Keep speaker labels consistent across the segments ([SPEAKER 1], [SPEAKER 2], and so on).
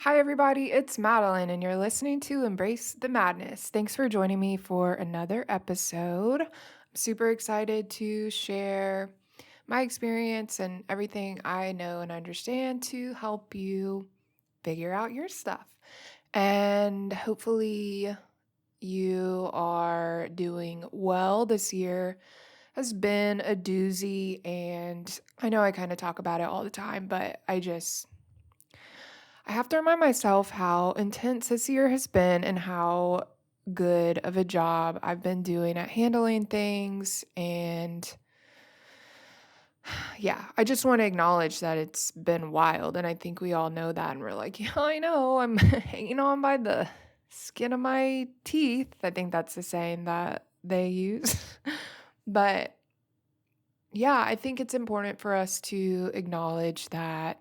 [SPEAKER 1] Hi, everybody. It's Madeline, and you're listening to Embrace the Madness. Thanks for joining me for another episode. I'm super excited to share my experience and everything I know and understand to help you figure out your stuff. And hopefully, you are doing well. This year has been a doozy, and I know I kind of talk about it all the time, but I have to remind myself how intense this year has been and how good of a job I've been doing at handling things. And yeah, I just want to acknowledge that it's been wild. And I think we all know that. And we're like, yeah, I know. I'm hanging on by the skin of my teeth. I think that's the saying that they use. But yeah, I think it's important for us to acknowledge that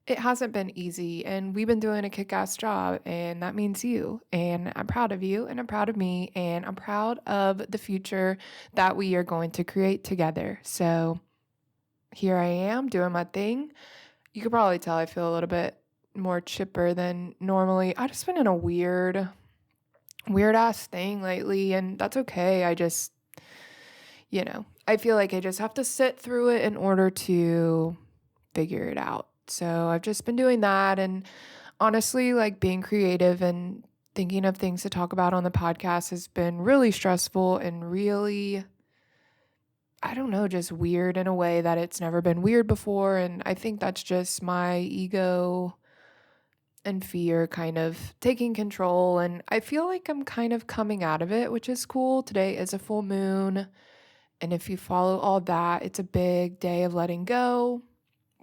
[SPEAKER 1] it hasn't been easy, and we've been doing a kick ass job, and that means you. And I'm proud of you, and I'm proud of me, and I'm proud of the future that we are going to create together. So here I am doing my thing. You could probably tell I feel a little bit more chipper than normally. I just been in a weird ass thing lately, and that's okay. I feel like I just have to sit through it in order to figure it out. So I've just been doing that and honestly, like being creative and thinking of things to talk about on the podcast has been really stressful and really, I don't know, just weird in a way that it's never been weird before. And I think that's just my ego and fear kind of taking control. And I feel like I'm kind of coming out of it, which is cool. Today is a full moon. And if you follow all that, it's a big day of letting go.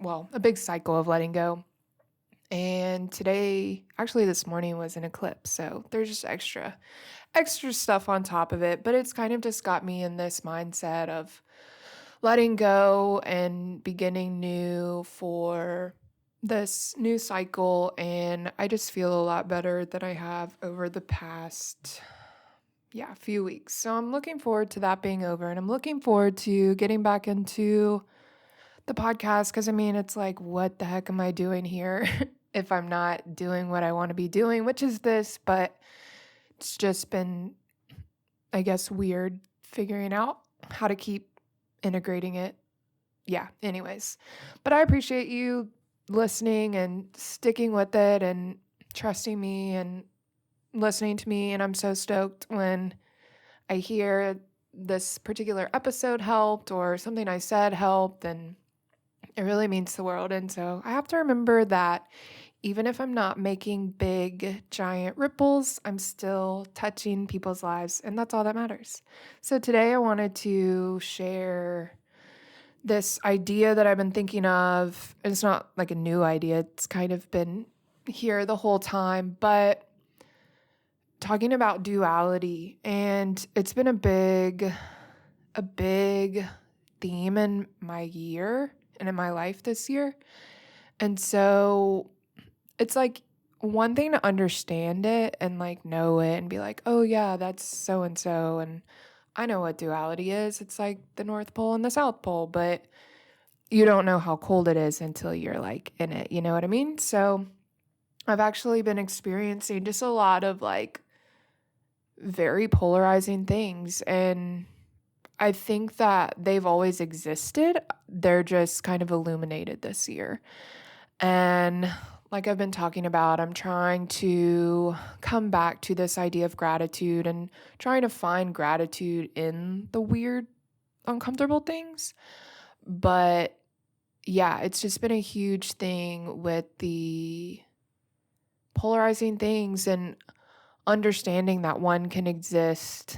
[SPEAKER 1] Well, a big cycle of letting go. And today, actually this morning was an eclipse. So there's just extra stuff on top of it, but it's kind of just got me in this mindset of letting go and beginning new for this new cycle, and I just feel a lot better than I have over the past few weeks. So I'm looking forward to that being over, and I'm looking forward to getting back into the podcast because I mean, it's like, what the heck am I doing here if I'm not doing what I want to be doing, which is this, but it's just been, I guess, weird figuring out how to keep integrating it. Yeah, anyways. But I appreciate you listening and sticking with it and trusting me and listening to me. And I'm so stoked when I hear this particular episode helped or something I said helped. And it really means the world. And so I have to remember that even if I'm not making big, giant ripples, I'm still touching people's lives. And that's all that matters. So today I wanted to share this idea that I've been thinking of. It's not like a new idea, it's kind of been here the whole time, but talking about duality. And it's been a big theme in my year and in my life this year. And so it's like one thing to understand it and like know it and be like, oh yeah, that's so and so. And I know what duality is. It's like the North Pole and the South Pole, but you don't know how cold it is until you're like in it. You know what I mean? So I've actually been experiencing just a lot of like very polarizing things. And I think that they've always existed. They're just kind of illuminated this year. And like I've been talking about, I'm trying to come back to this idea of gratitude and trying to find gratitude in the weird, uncomfortable things. But yeah, it's just been a huge thing with the polarizing things and understanding that one can exist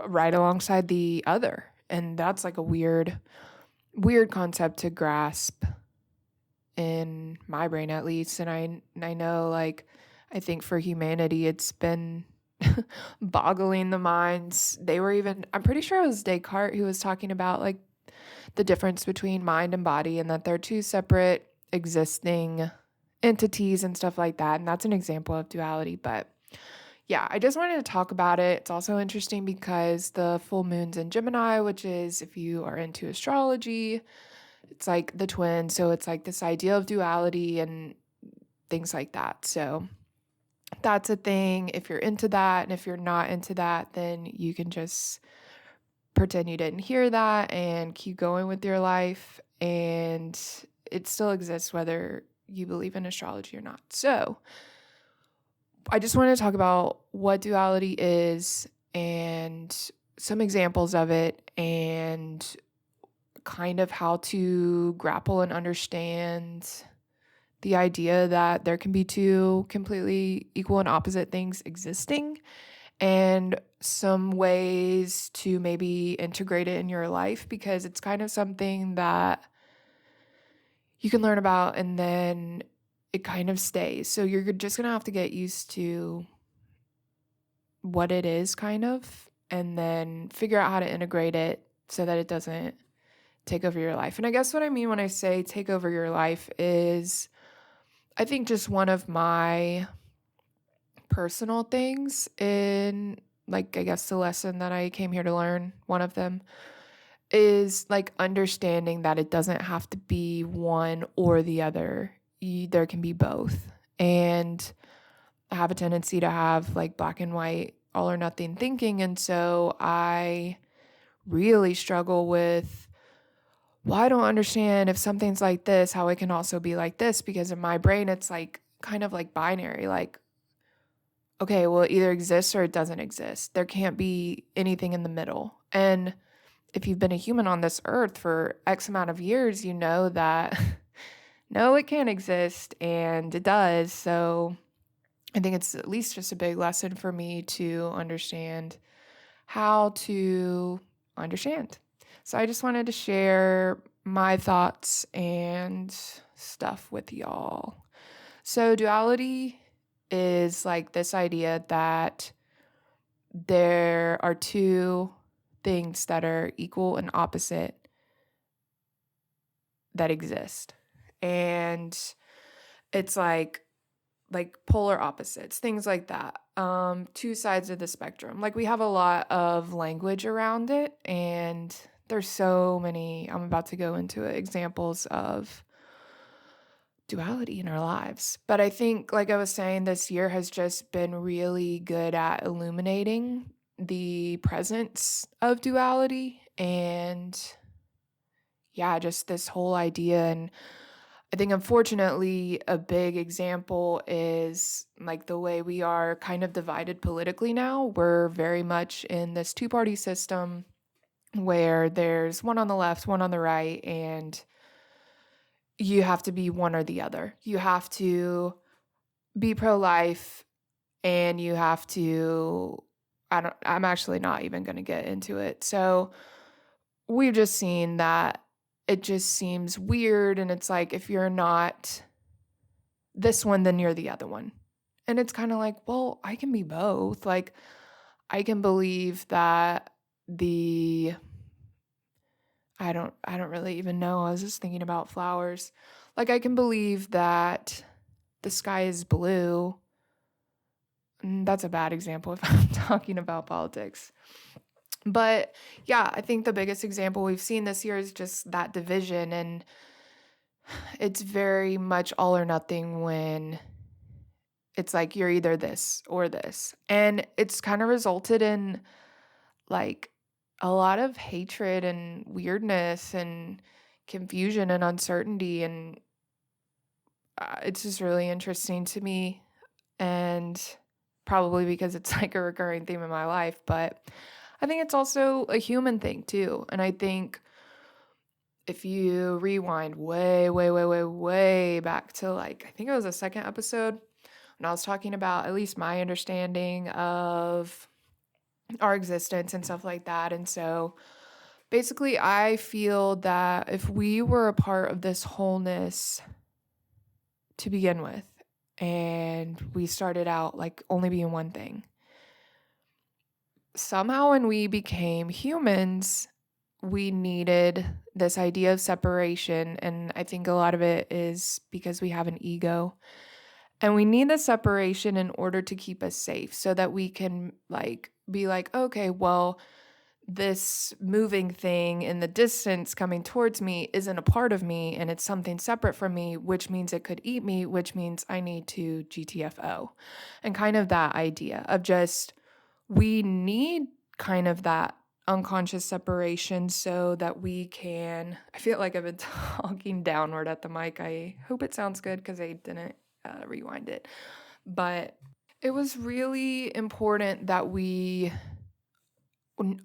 [SPEAKER 1] right alongside the other. And that's like a weird concept to grasp in my brain at least. And I know, like, I think for humanity it's been boggling the minds. I'm pretty sure it was Descartes who was talking about like the difference between mind and body and that they're two separate existing entities and stuff like that. And that's an example of duality. But yeah, I just wanted to talk about it. It's also interesting because the full moon's in Gemini, which is, if you are into astrology, it's like the twin. So it's like this idea of duality. And things like that. So that's a thing. If you're into that, and if you're not into that, then you can just pretend you didn't hear that and keep going with your life. And it still exists whether you believe in astrology or not. So I just wanted to talk about what duality is and some examples of it, and kind of how to grapple and understand the idea that there can be two completely equal and opposite things existing, and some ways to maybe integrate it in your life, because it's kind of something that you can learn about and then it kind of stays. So you're just going to have to get used to what it is, kind of, and then figure out how to integrate it so that it doesn't take over your life. And I guess what I mean when I say take over your life is, I think just one of my personal things in, like, I guess the lesson that I came here to learn, one of them is like understanding that it doesn't have to be one or the other. There can be both. And I have a tendency to have like black and white, all or nothing thinking. And so I really struggle with, well, I don't understand if something's like this, how it can also be like this, because in my brain, it's like kind of like binary. Like, okay, well, it either exists or it doesn't exist. There can't be anything in the middle. And if you've been a human on this earth for X amount of years, you know that no, it can't exist, and it does. So I think it's at least just a big lesson for me to understand how to understand. So I just wanted to share my thoughts and stuff with y'all. So duality is like this idea that there are two things that are equal and opposite that exist. And it's like polar opposites, things like that. Two sides of the spectrum. Like we have a lot of language around it, and there's so many, I'm about to go into it, examples of duality in our lives. But I think, like I was saying, this year has just been really good at illuminating the presence of duality, and yeah, just this whole idea. And I think, unfortunately, a big example is like the way we are kind of divided politically now. We're very much in this two-party system where there's one on the left, one on the right, and you have to be one or the other. You have to be pro-life, and you have to, I'm actually not even going to get into it. So we've just seen that it just seems weird, and it's like, if you're not this one, then you're the other one. And it's kind of like, well, I can be both. Like, I can believe that I don't really even know. I was just thinking about flowers. Like, I can believe that the sky is blue. That's a bad example if I'm talking about politics. But yeah, I think the biggest example we've seen this year is just that division, and it's very much all or nothing when it's like you're either this or this. And it's kind of resulted in like a lot of hatred and weirdness and confusion and uncertainty. And it's just really interesting to me. And probably because it's like a recurring theme in my life. But I think it's also a human thing too. And I think if you rewind way, way, way, way, way back to like, I think it was the second episode when I was talking about at least my understanding of our existence and stuff like that. And so basically, I feel that if we were a part of this wholeness to begin with, and we started out like only being one thing, somehow when we became humans, we needed this idea of separation. And I think a lot of it is because we have an ego. And we need the separation in order to keep us safe so that we can like be like, okay, well, this moving thing in the distance coming towards me isn't a part of me and it's something separate from me, which means it could eat me, which means I need to GTFO. And kind of that idea of just we need kind of that unconscious separation so that we can. I feel like I've been talking downward at the mic. I hope it sounds good because I didn't rewind it. But it was really important that we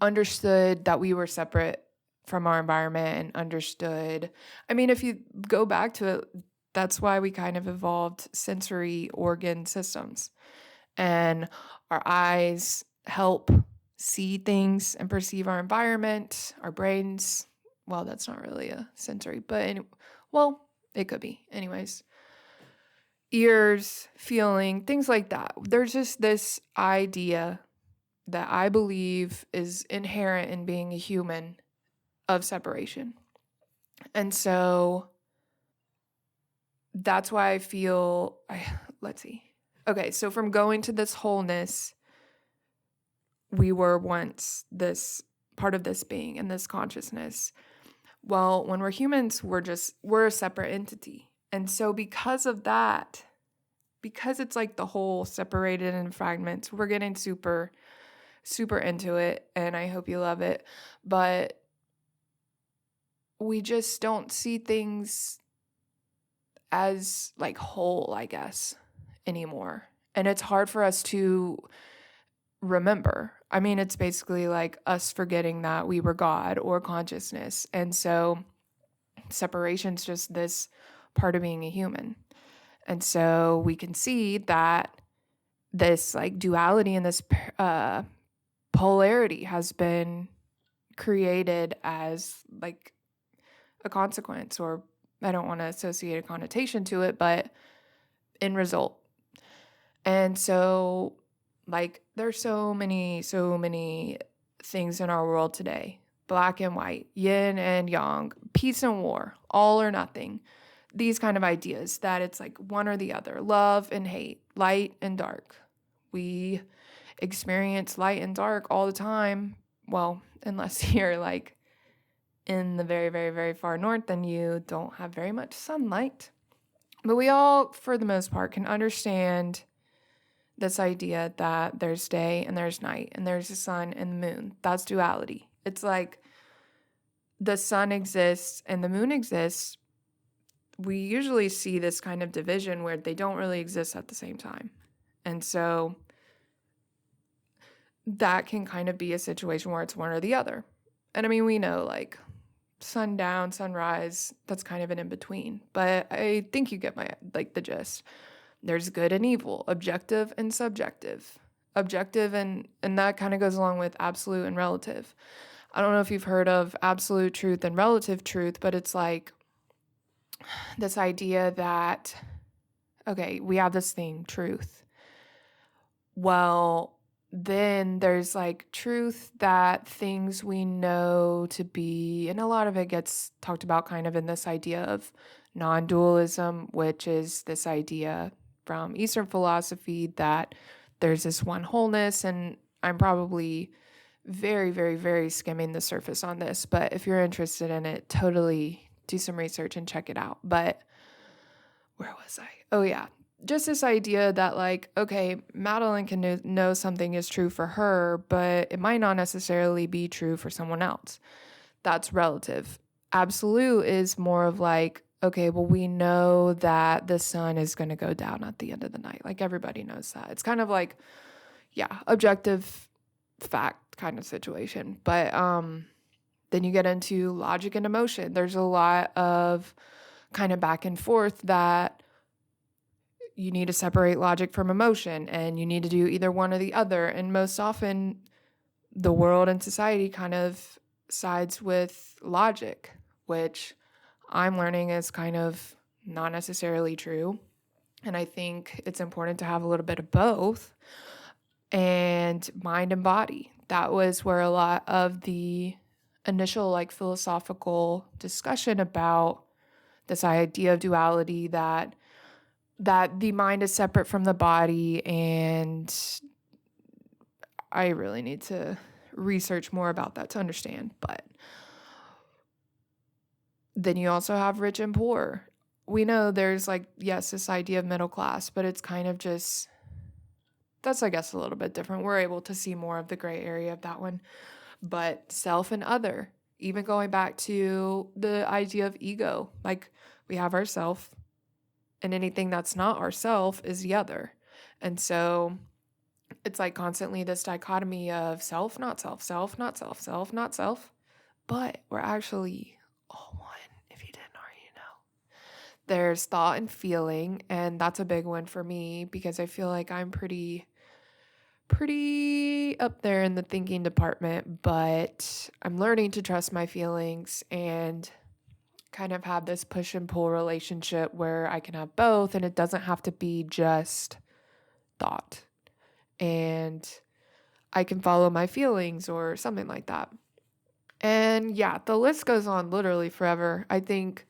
[SPEAKER 1] understood that we were separate from our environment and understood. I mean, if you go back to it, that's why we kind of evolved sensory organ systems. And our eyes help see things and perceive our environment. Our brains, well, that's not really a sensory, but well, it could be. Anyways, ears, feeling, things like that. There's just this idea that I believe is inherent in being a human of separation. And so that's why I feel, let's see. Okay, so from going to this wholeness, we were once this part of this being and this consciousness. Well, when we're humans, we're a separate entity. And so because of that, because it's like the whole separated in fragments, we're getting super into it, and I hope you love it. But we just don't see things as like whole, I guess, anymore. And it's hard for us to remember. I mean, it's basically like us forgetting that we were God or consciousness. And so separation's just this part of being a human. And so we can see that this like duality and this polarity has been created as like a consequence, or I don't want to associate a connotation to it, but in result. And so like there's so many things in our world today. Black and white, yin and yang, peace and war, all or nothing. These kind of ideas that it's like one or the other, love and hate, light and dark. We experience light and dark all the time. Well, unless you're like in the very, very, very far north, then you don't have very much sunlight. But we all, for the most part, can understand this idea that there's day and there's night and there's the sun and the moon. That's duality. It's like the sun exists and the moon exists. We usually see this kind of division where they don't really exist at the same time. And so that can kind of be a situation where it's one or the other. And I mean, we know like sundown, sunrise, that's kind of an in-between. But I think you get the gist. There's good and evil, objective and subjective. Objective and that kind of goes along with absolute and relative. I don't know if you've heard of absolute truth and relative truth, but it's like this idea that, okay, we have this thing, truth. Well, then there's like truth that things we know to be, and a lot of it gets talked about kind of in this idea of non-dualism, which is this idea from Eastern philosophy that there's this one wholeness. And I'm probably very, very, very skimming the surface on this, but if you're interested in it, totally do some research and check it out. But where was I? Oh yeah, just this idea that like, okay, Madeline can know something is true for her, but it might not necessarily be true for someone else. That's relative. Absolute is more of like, okay, well, we know that the sun is going to go down at the end of the night. Like everybody knows that. It's kind of like, yeah, objective fact kind of situation. But then you get into logic and emotion. There's a lot of kind of back and forth that you need to separate logic from emotion, and you need to do either one or the other. And most often, the world and society kind of sides with logic, which I'm learning is kind of not necessarily true. And I think it's important to have a little bit of both, and mind and body. That was where a lot of the initial like philosophical discussion about this idea of duality, that the mind is separate from the body. And I really need to research more about that to understand. But then you also have rich and poor. We know there's like, yes, this idea of middle class, but it's kind of just, that's, I guess, a little bit different. We're able to see more of the gray area of that one. But self and other, even going back to the idea of ego, like we have ourself, and anything that's not ourself is the other. And so it's like constantly this dichotomy of self, not self, self, not self, self, not self. But we're actually all one, if you didn't already know. There's thought and feeling, and that's a big one for me because I feel like I'm pretty up there in the thinking department, but I'm learning to trust my feelings and kind of have this push and pull relationship where I can have both and it doesn't have to be just thought. And I can follow my feelings or something like that. And yeah, the list goes on literally forever. I think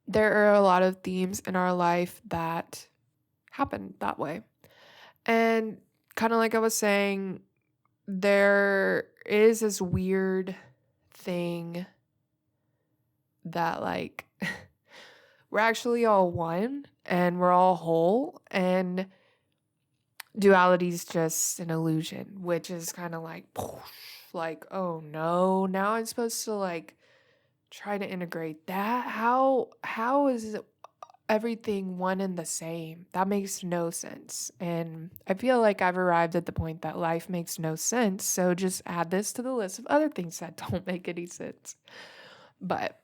[SPEAKER 1] there are a lot of themes in our life that happen that way. And kind of like I was saying, there is this weird thing that like we're actually all one and we're all whole, and duality is just an illusion, which is kind of like like, oh no, now I'm supposed to like try to integrate that. How is everything one and the same? That makes no sense. And I feel like I've arrived at the point that life makes no sense. So just add this to the list of other things that don't make any sense. But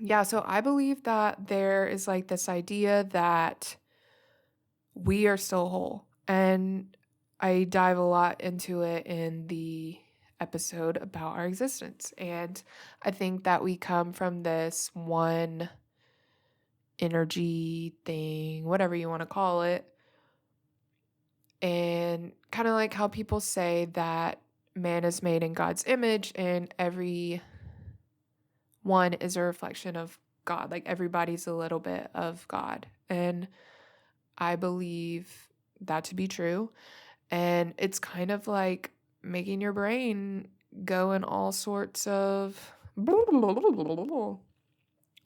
[SPEAKER 1] yeah, so I believe that there is like this idea that we are still whole. And I dive a lot into it in the episode about our existence. And I think that we come from this one energy thing, whatever you want to call it. And kind of like how people say that man is made in God's image and every one is a reflection of God. Like everybody's a little bit of God. And I believe that to be true. And it's kind of like making your brain go in all sorts of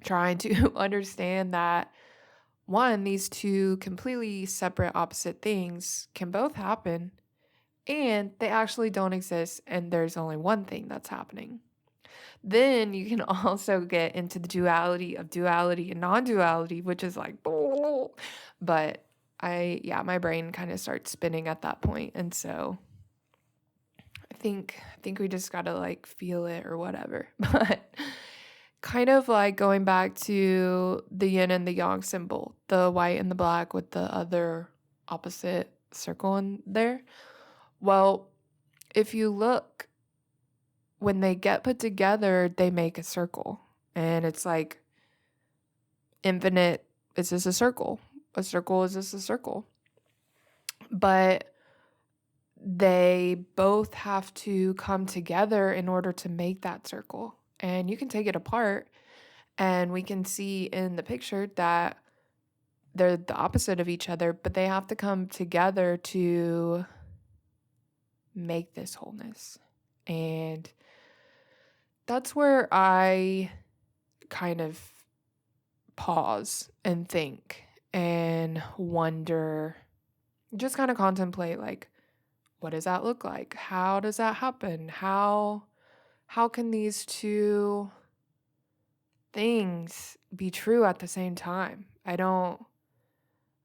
[SPEAKER 1] trying to understand that one, these two completely separate opposite things can both happen and they actually don't exist and there's only one thing that's happening. Then you can also get into the duality of duality and non-duality, which is like, but my brain kind of starts spinning at that point. And so I think we just gotta like feel it or whatever. But kind of like going back to the yin and the yang symbol, the white and the black with the other opposite circle in there. Well, if you look, when they get put together, they make a circle. And it's like infinite, it's just a circle. A circle is just a circle. But they both have to come together in order to make that circle. And you can take it apart and we can see in the picture that they're the opposite of each other, but they have to come together to make this wholeness. And that's where I kind of pause and think and wonder, just kind of contemplate like, what does that look like? How does that happen? How can these two things be true at the same time? I don't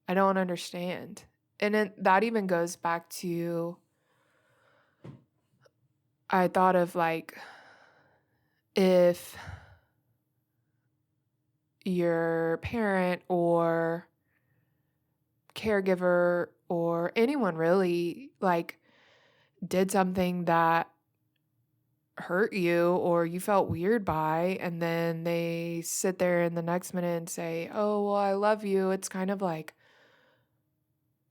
[SPEAKER 1] understand. And that even goes back to, I thought of like, if your parent or caregiver or anyone really like did something that hurt you or you felt weird by, and then they sit there in the next minute and say, oh, well, I love you. It's kind of like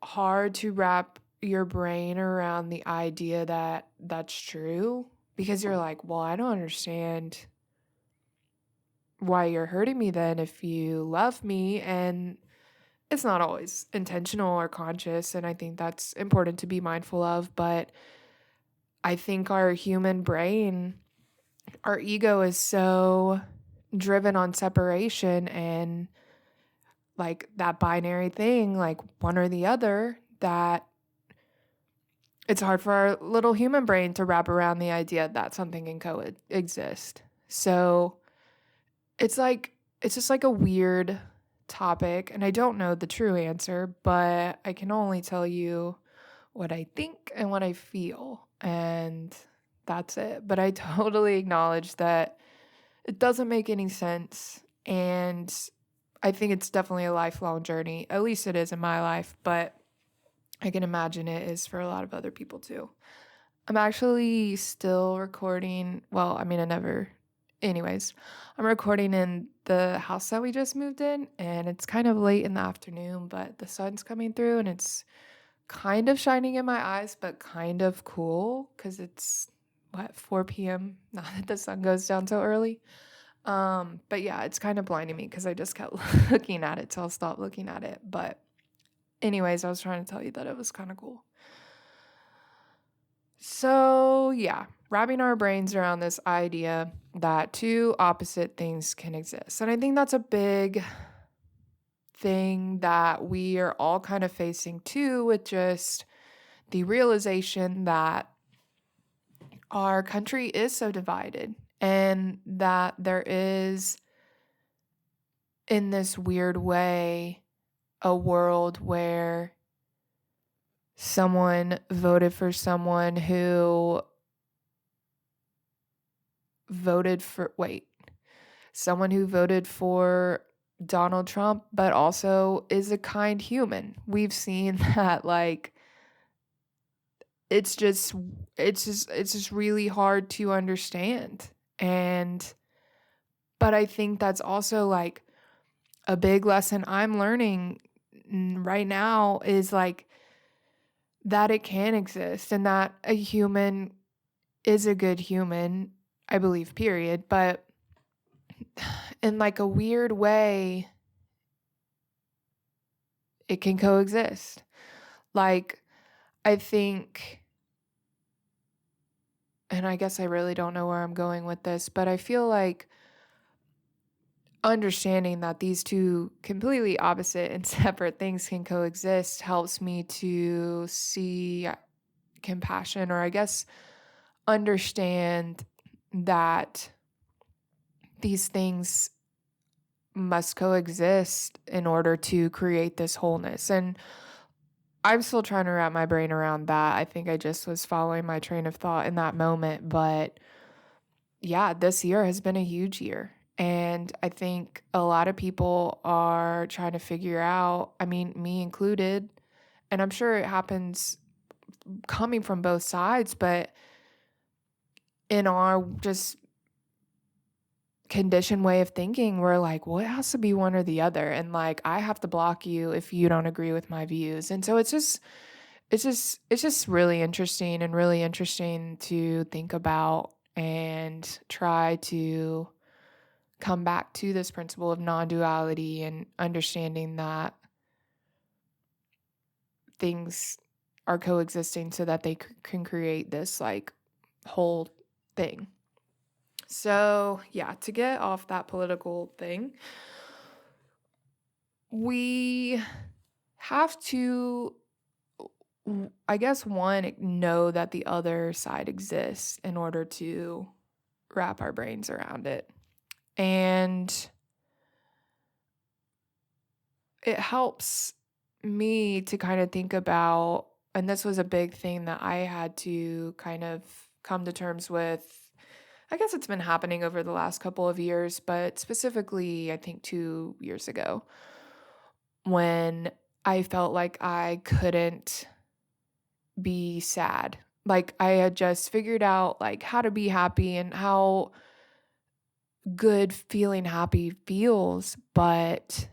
[SPEAKER 1] hard to wrap your brain around the idea that that's true, because you're like, well, I don't understand why you're hurting me then if you love me. And it's not always intentional or conscious, and I think that's important to be mindful of. But I think our human brain, our ego is so driven on separation and like that binary thing, like one or the other, that it's hard for our little human brain to wrap around the idea that something can coexist. So it's just like a weird topic, and I don't know the true answer, but I can only tell you what I think and what I feel, and that's it. But I totally acknowledge that it doesn't make any sense, and I think it's definitely a lifelong journey. At least it is in my life, but I can imagine it is for a lot of other people too. I'm actually still recording. Well, I mean, I never. Anyways, I'm recording in the house that we just moved in, and it's kind of late in the afternoon, but the sun's coming through and it's kind of shining in my eyes, but kind of cool because it's what, 4 p.m. Now that the sun goes down so early. But yeah, it's kind of blinding me because I just kept looking at it, so I'll stop looking at it. But anyways, I was trying to tell you that it was kind of cool. So, yeah, wrapping our brains around this idea that two opposite things can exist. And I think that's a big thing that we are all kind of facing too, with just the realization that our country is so divided and that there is, in this weird way, a world where someone voted for someone who someone who voted for Donald Trump, but also is a kind human. We've seen that, like, it's just it's just really hard to understand. But I think that's also like a big lesson I'm learning right now, is like that it can exist and that a human is a good human, I believe, period. But in like a weird way, it can coexist. Like, I think, and I guess I really don't know where I'm going with this, but I feel like understanding that these two completely opposite and separate things can coexist helps me to see compassion, or I guess understand that these things must coexist in order to create this wholeness. And I'm still trying to wrap my brain around that. I think I just was following my train of thought in that moment. But yeah, this year has been a huge year. And I think a lot of people are trying to figure out, I mean, me included, and I'm sure it happens coming from both sides, but in our just conditioned way of thinking, we're like, well, it has to be one or the other. And like, I have to block you if you don't agree with my views. And so it's just really interesting, and really interesting to think about and try to come back to this principle of non-duality and understanding that things are coexisting so that they can create this like whole thing. So, yeah, to get off that political thing, we have to, I guess, one, know that the other side exists in order to wrap our brains around it. And it helps me to kind of think about, and this was a big thing that I had to kind of come to terms with. I guess it's been happening over the last couple of years, but specifically, I think 2 years ago, when I felt like I couldn't be sad. Like, I had just figured out like how to be happy and how good feeling happy feels, but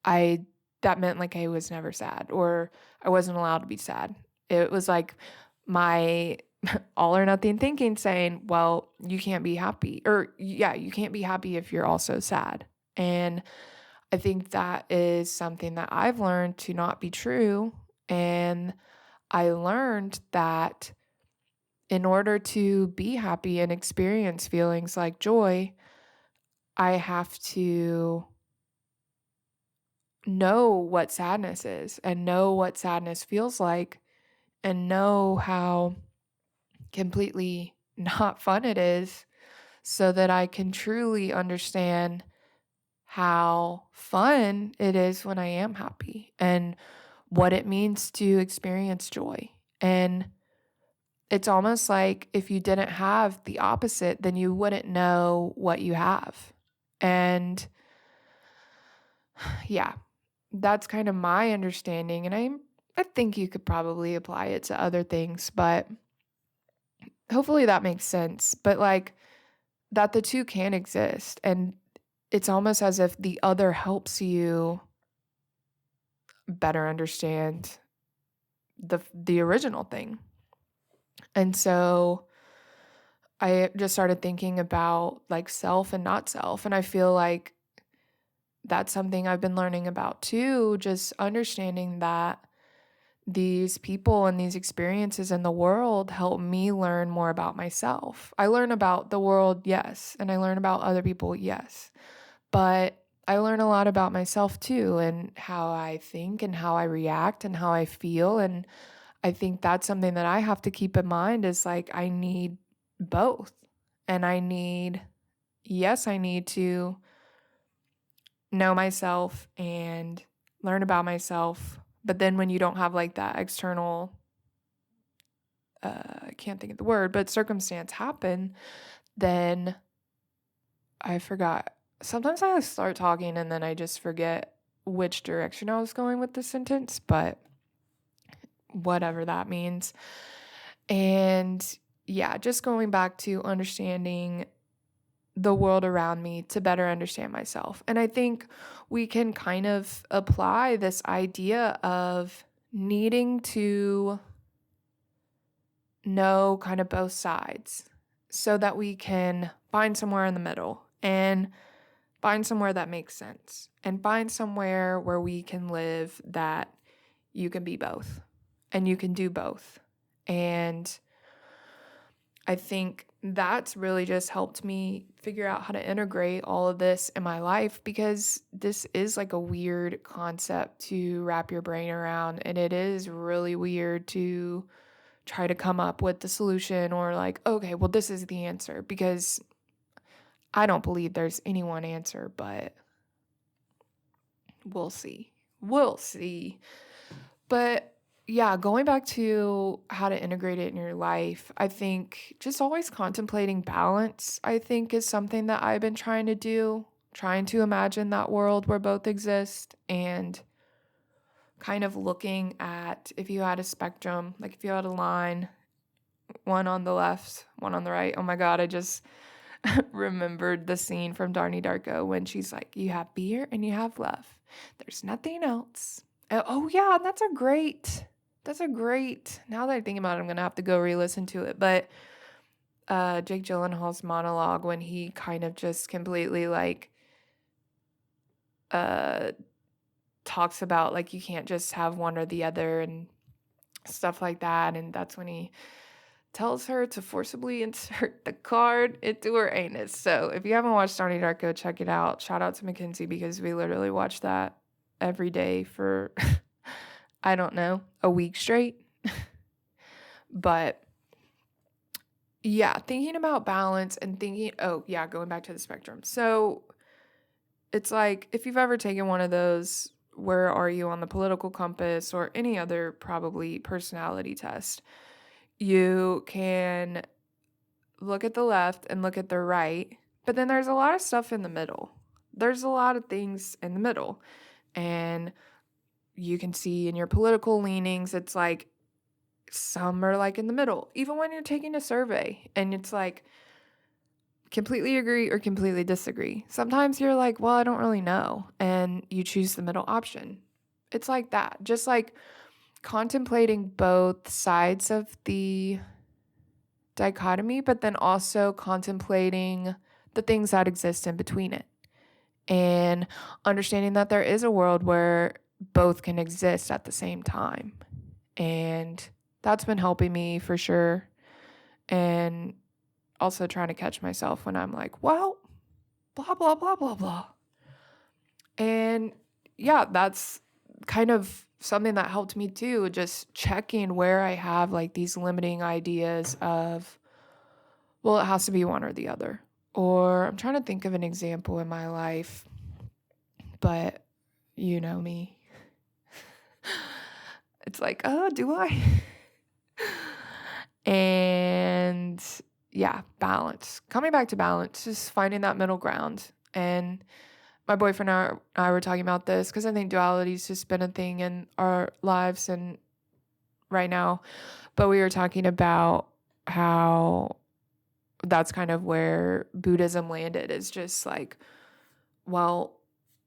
[SPEAKER 1] I that meant like I was never sad, or I wasn't allowed to be sad. It was like my all or nothing thinking saying, well, you can't be happy, or yeah, you can't be happy if you're also sad. And I think that is something that I've learned to not be true. And I learned that in order to be happy and experience feelings like joy, I have to know what sadness is and know what sadness feels like and know how completely not fun it is so that I can truly understand how fun it is when I am happy and what it means to experience joy. And it's almost like if you didn't have the opposite, then you wouldn't know what you have. And yeah, that's kind of my understanding. And I think you could probably apply it to other things, but hopefully that makes sense. But like that the two can exist. And it's almost as if the other helps you better understand the original thing. And so I just started thinking about like self and not self. And I feel like that's something I've been learning about too, just understanding that these people and these experiences in the world help me learn more about myself. I learn about the world, yes, and I learn about other people, yes. But I learn a lot about myself too, and how I think and how I react and how I feel. And I think that's something that I have to keep in mind is like I need both. And yes, I need to know myself and learn about myself. But then when you don't have like that external, I can't think of the word, but circumstance happen, then I forgot. Sometimes I start talking and then I just forget which direction I was going with the sentence, but whatever that means. And yeah, just going back to understanding the world around me to better understand myself. And I think we can kind of apply this idea of needing to know kind of both sides so that we can find somewhere in the middle and find somewhere that makes sense and find somewhere where we can live that you can be both and you can do both. And I think that's really just helped me figure out how to integrate all of this in my life because this is like a weird concept to wrap your brain around. And it is really weird to try to come up with the solution or like, okay, well, this is the answer because I don't believe there's any one answer, but we'll see. We'll see. But yeah, going back to how to integrate it in your life, I think just always contemplating balance, I think is something that I've been trying to do, trying to imagine that world where both exist and kind of looking at if you had a spectrum, like if you had a line, one on the left, one on the right. Oh my God, I just remembered the scene from Darnie Darko when she's like, you have beer and you have love. There's nothing else. Oh yeah, that's a great, now that I think about it, I'm going to have to go re-listen to it. But Jake Gyllenhaal's monologue when he kind of just completely like talks about like you can't just have one or the other and stuff like that. And that's when he tells her to forcibly insert the card into her anus. So if you haven't watched Donnie Darko, check it out. Shout out to Mackenzie because we literally watch that every day for, I don't know, a week straight. But yeah, thinking about balance and thinking, oh yeah, going back to the spectrum. So it's like if you've ever taken one of those, where are you on the political compass or any other probably personality test, you can look at the left and look at the right, but then there's a lot of stuff in the middle. There's a lot of things in the middle. And you can see in your political leanings, it's like some are like in the middle. Even when you're taking a survey and it's like completely agree or completely disagree. Sometimes you're like, well, I don't really know. And you choose the middle option. It's like that. Just like contemplating both sides of the dichotomy, but then also contemplating the things that exist in between it and understanding that there is a world where both can exist at the same time. And that's been helping me for sure. and also trying to catch myself when I'm like, well, blah, blah, blah, blah, blah. And yeah, that's kind of something that helped me too, just checking where I have like these limiting ideas of, well, it has to be one or the other. Or I'm trying to think of an example in my life, but you know me. It's like, oh, do I? And yeah, balance. Coming back to balance, just finding that middle ground. And my boyfriend and I were talking about this because I think duality's just been a thing in our lives and right now. But we were talking about how that's kind of where Buddhism landed, is just like, well,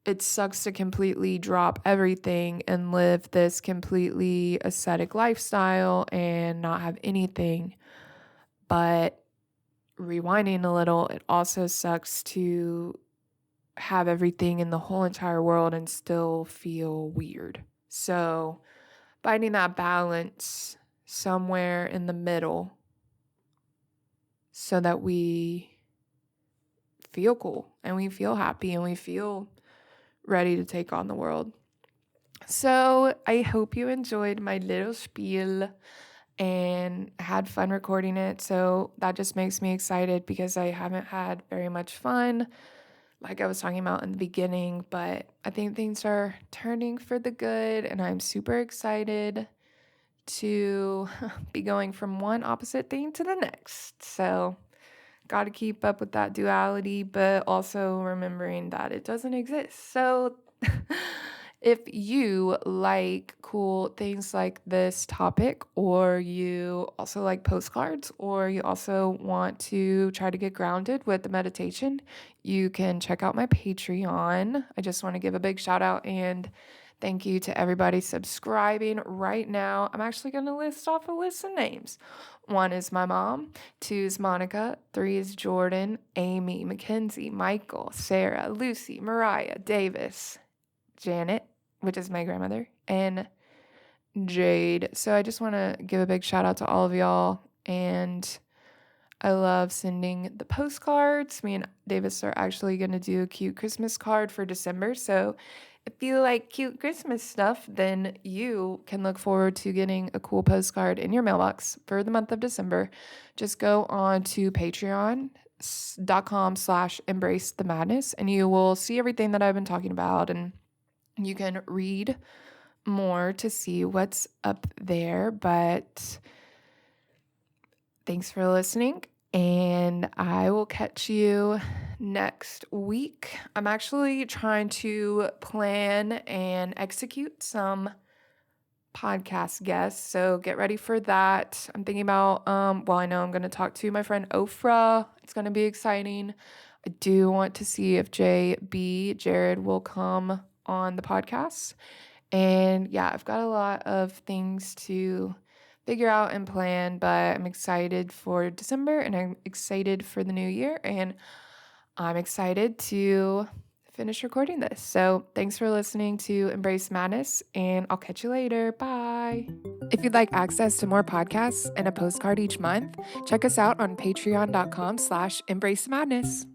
[SPEAKER 1] it sucks to completely drop everything and live this completely ascetic lifestyle and not have anything. But rewinding a little, it also sucks to have everything in the whole entire world and still feel weird. So finding that balance somewhere in the middle so that we feel cool and we feel happy and we feel ready to take on the world. So I hope you enjoyed my little spiel and had fun recording it. So that just makes me excited because I haven't had very much fun, like I was talking about in the beginning, but I think things are turning for the good and I'm super excited to be going from one opposite thing to the next. So got to keep up with that duality, but also remembering that it doesn't exist. So if you like cool things like this topic, or you also like postcards, or you also want to try to get grounded with the meditation, you can check out my Patreon. I just want to give a big shout out and thank you to everybody subscribing right now. I'm actually going to list off a list of names. 1 is my mom, 2 is Monica, 3 is Jordan, Amy, Mackenzie, Michael, Sarah, Lucy, Mariah, Davis, Janet, which is my grandmother, and Jade. So I just want to give a big shout out to all of y'all. And I love sending the postcards. Me and Davis are actually going to do a cute Christmas card for December. So if you like cute Christmas stuff, then you can look forward to getting a cool postcard in your mailbox for the month of December. Just go on to patreon.com/embrace the madness and you will see everything that I've been talking about, and you can read more to see what's up there. But thanks for listening, and I will catch you next week. I'm actually trying to plan and execute some podcast guests, so get ready for that. I'm thinking about, I know I'm going to talk to my friend Ofra. It's going to be exciting. I do want to see if Jared will come on the podcast. And yeah, I've got a lot of things to figure out and plan, but I'm excited for December and I'm excited for the new year, and I'm excited to finish recording this. So thanks for listening to Embrace Madness, and I'll catch you later. Bye. If you'd like access to more podcasts and a postcard each month, check us out on patreon.com/embrace madness.